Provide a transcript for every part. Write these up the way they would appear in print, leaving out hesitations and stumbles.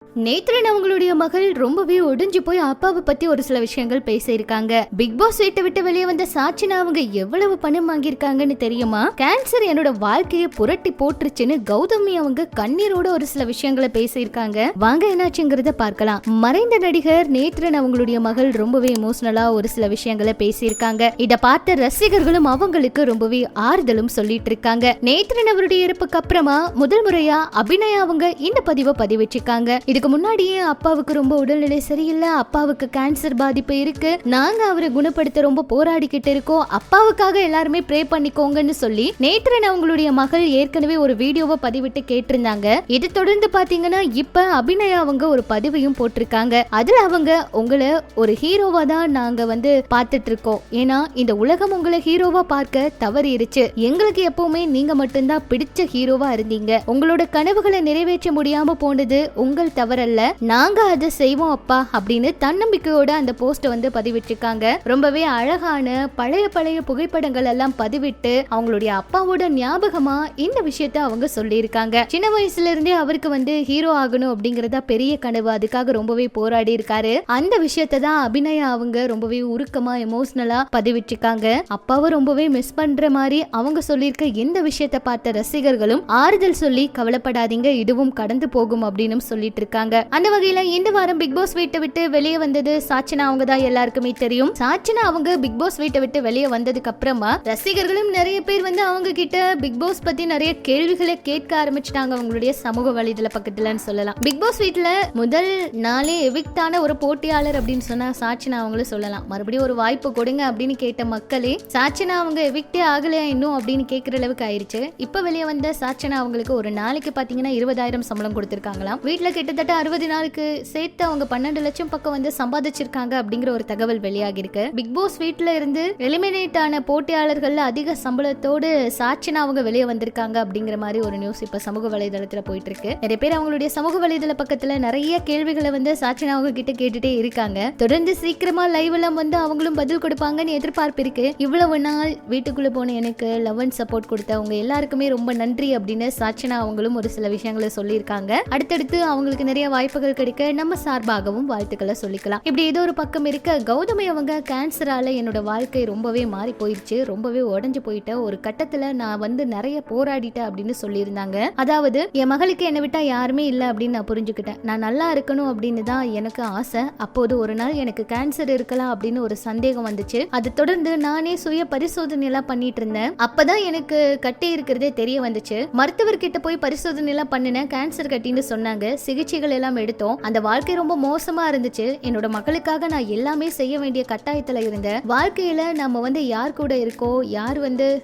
நேத்ரன் அவங்களுடைய மகள் ரொம்பவே ஒடிஞ்சு போய் அப்பாவை பத்தி ஒரு சில விஷயங்கள் பேசியிருக்காங்க. பிக் பாஸ் வீட்டை விட்டு வெளியே வந்த சாட்சினா அவங்க எவ்வளவு பணம் வாங்கியிருக்காங்கன்னு தெரியுமா? கேன்சர் என்னோட வாழ்க்கையை புரட்டி போட்டுருச்சுன்னு கௌதமி அவங்க கண்ணீரோட ஒரு சில விஷயங்களை பேசியிருக்காங்க. வாங்க என்னாச்சுங்கிறத பார்க்கலாம். மறைந்த நடிகர் நேத்ரன் அவங்களுடைய மகள் ரொம்பவே எமோஷனலா ஒரு சில விஷயங்களை பேசியிருக்காங்க. இத பார்த்த ரசிகர்களும் அவங்களுக்கு ரொம்பவே ஆறுதலும் சொல்லிட்டு இருக்காங்க. நேத்ரன் அவருடைய இறப்புக்கு அப்புறமா முதல் முறையா அபிநயா அவங்க இந்த பதிவை பதிவிச்சிருக்காங்க. இதுக்கு முன்னாடியே அப்பாவுக்கு ரொம்ப உடல்நிலை சரியில்லை, அப்பாவுக்கு கேன்சர் பாதிப்பு இருக்கு, நாங்க அவரை குணப்படுத்த ரொம்ப போராடிக்கிட்டு இருக்கோம், அப்பாவுக்காக எல்லாருமே ப்ரே பண்ணிக்கோங்கன்னு சொல்லி நேத்ரன் அவங்களுடைய மகள் ஏற்கனவே ஒரு வீடியோவை பதிவிட்டு கேட்டிருந்தாங்க. இது தொடர்ந்து பாத்தீங்கன்னா இப்ப அபிநயா அவங்க ஒரு பதிவையும் போட்டிருக்காங்க. அதுல அவங்க உங்களை ஒரு ஹீரோவா தான் நாங்க பார்த்துட்டு இருக்கோம், ஏன்னா இந்த உலகம் உங்களை ஹீரோவா பார்க்க தவறிடுச்சு, எங்களுக்கு எப்பவுமே நீங்க மட்டும்தான் பிடிச்ச ஹீரோவா இருந்தீங்க, உங்களோட கனவுகளை நிறைவேற்ற முடியாம போனது உங்கள் தவறல்ல, நாங்க அதை செய்வோம் அப்பா அப்படின்னு தன்னம்பிக்கையோட அந்த போஸ்ட் பதிவிட்டிருக்காங்க. ரொம்பவே அழகான பழைய புகைப்படங்கள் எல்லாம் பதிவிட்டு அவங்களுடைய அப்பாவோட ஞாபகமா இந்த விஷயத்த அவங்க சொல்லியிருக்காங்க. சின்ன வயசுல இருந்தே அவருக்கு ஹீரோ ஆகணும் அப்படிங்கறத பெரிய கனவு, அதுக்காக ரொம்பவே போராடி இருக்காரு. அந்த விஷயத்த தான் அபிநயா அவங்க ரொம்பவே உருக்கமா எமோஷனலா பதிவிட்டிருக்காங்க. அப்பாவை ரொம்பவே மிஸ் பண்ற மாதிரி அவங்க சொல்லியிருக்க இந்த விஷயத்த பார்த்த ரசிகர்களும் ஆறுதல் சொல்லி கவலைப்படாதீங்க, இதுவும் கடந்து போகும் அப்படின்னு சொல்லிட்டு இருக்காங்க. அந்த வகையில இந்த வாரம் பிக் பாஸ் வீட்டை விட்டு வெளியே வந்தது சாட்சினா அவங்க தான் எல்லாருக்குமே தெரியும். சாட்சினா அவங்க பிக் பாஸ் வீட்டை விட்டு வெளியே வந்ததுக்கு அப்புறமா ரசிகர்களும் நிறைய பேர் அவங்க கிட்ட பிக் பாஸ் பத்தி நிறைய கேள்விகளை கேட்க ஆரம்பிச்சிட்டாங்க அவங்களுடைய சமூக வலைதள பக்கத்துலன்னு சொல்லலாம். பிக் பாஸ் வீட்டுல முதல் நாளே எவிக்டான ஒரு போட்டியாளர் அப்படின்னு சொன்னா சாட்சினா அவங்களும் சொல்லலாம். மறுபடியும் ஒரு வாய்ப்பு கொடுங்க அப்படின்னு கேட்ட மக்களே சாட்சினா அவங்க எவிக்டே ஆகலையா இன்னும் அப்படின்னு கேட்கிற அளவுக்கு ஆயிருச்சு. இப்ப வெளியே வந்த சாட்சினா அவங்களுக்கு ஒரு நாளைக்கு பாத்தீங்கன்னா 20,000 சம்பளம் கொடுத்திருக்காங்களாம். வீட்டுல கிட்டத்தட்ட 60 நாளுக்கு சேர்த்து அவங்க 12 லட்சம் பக்கம் சம்பாதிச்சிருக்காங்க அப்படிங்கிற ஒரு தகவல் வெளியாகி இருக்கு. பிக் பாஸ் வீட்டுல இருந்து எலிமினேட் ஆன போட்டியாளர்கள் அதிக சம்பளத்தோடு சாட்சினா அவங்க வெளியே வந்திருக்காங்க அப்படிங்கிற மாதிரி ஒரு நியூஸ் இப்ப சமூக வலைதளத்துல போயிட்டு இருக்கு. நிறைய பேர் அவங்களுடைய சமூக வலைதள பக்கத்துல நிறைய கேள்விகளை சாட்சினா அவங்க கிட்ட கேட்டுட்டே இருக்காங்க. தொடர்ந்து சீக்கிரமா லைவ் எல்லாம் அவங்களும் பதில் கொடுப்பாங்கன்னு எதிர்பார்ப்பு இருக்கு. இவ்வளவு நாள் வீட்டுக்குள்ள போன எனக்கு லவ் அண்ட் சப்போர்ட் கொடுத்த அவங்க எல்லாருக்குமே ரொம்ப நன்றி அப்படின்னு சாட்சினா அவங்களும் ஒரு சில விஷயங்களை சொல்லியிருக்காங்க. அடுத்தடுத்து அவங்களுக்கு நிறைய வாய்ப்புகள் கிடைக்க நம்ம சார்பாகவும் வாழ்த்துக்களை சொல்லிக்கலாம். இப்படி ஏதோ ஒரு பக்கம் இருக்க கௌதமி அவங்க கேன்சரால என்னோட வாழ்க்கை ரொம்பவே மாறி போயிடுச்சு, ரொம்பவே உடஞ்சு போயிட்ட ஒரு கட்டத்துல நான் நிறைய போராடிட்டேன் அப்படின்னு சொல்லியிருந்தாங்க. அதாவது என் மகளுக்கு என்னை விட்டா யாருமே இல்லை அப்படின்னு நான் புரிஞ்சுக்கிட்டேன், நான் நல்லா இருக்கணும் அப்படின்னு தான் எனக்கு ஆசை. அப்போது ஒரு நாள் எனக்கு கேன்சர் இருக்கலாம் அப்படின்னு ஒரு சந்தேகம் வந்துச்சு. அது தொடர்ந்து நானே சுய பரிசோதனை எல்லாம் பண்ணிட்டு இருந்தேன். அப்பதான் எனக்கு கட்டி இருக்கிறதே தெரிய வந்துச்சு. மருத்துவர்கிட்ட போய் பரிசோதனை எல்லாம் பண்ணினேன், கேன்சர் கட்டின்னு சொன்னாங்க. சிகிச்சைகள் எல்லாம் எடுத்தோம். அந்த வாழ்க்கை ரொம்ப மோசமா இருந்துச்சு. என்னோட மகளுக்காக நான் எல்லாமே செய்ய வேண்டிய கட்டாயத்துல இருந்தேன். வாழ்க்கையில நம்ம யார் கூட இருக்கோ, யார்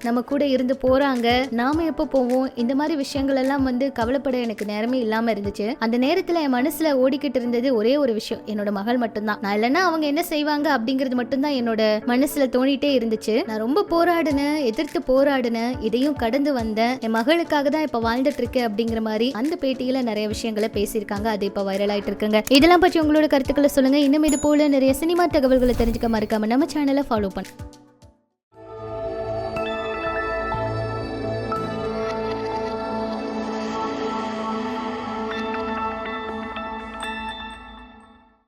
நம்ம கூட இருந்து போறாங்க, நாம எப்ப போவோம், இந்த மாதிரி விஷயங்கள் எல்லாம் கவலைப்பட எனக்கு நேரமே இல்லாம இருந்துச்சு. அந்த நேரத்துல என் மனசுல ஓடிக்கிட்டு இருந்தது ஒரே ஒரு விஷயம், என்னோட மகள் மட்டும்தான். நான் இல்லைன்னா அவங்க என்ன செய்வாங்க அப்படிங்கிறது மட்டும்தான் என்னோட மனசுல தோணிட்டே இருந்துச்சு. நான் ரொம்ப போராடினேன், எதிர்த்து போராடினேன், இதையும் கடந்து வந்தேன். என் மகளுக்காக தான் இப்ப வாழ்ந்துட்டு இருக்கேன் அப்படிங்கிற மாதிரி அந்த பேட்டியில நிறைய விஷயங்களை பேசியிருக்காங்க. அது இப்ப வைரல் ஆயிட்டு இருக்குங்க. இதெல்லாம் பற்றி உங்களோட கருத்துக்களை சொல்லுங்க. இன்னும் இது போல நிறைய சினிமா தகவல்களை தெரிஞ்சுக்க மறக்காம நம்ம சேனலை ஃபாலோ பண்ணுங்க.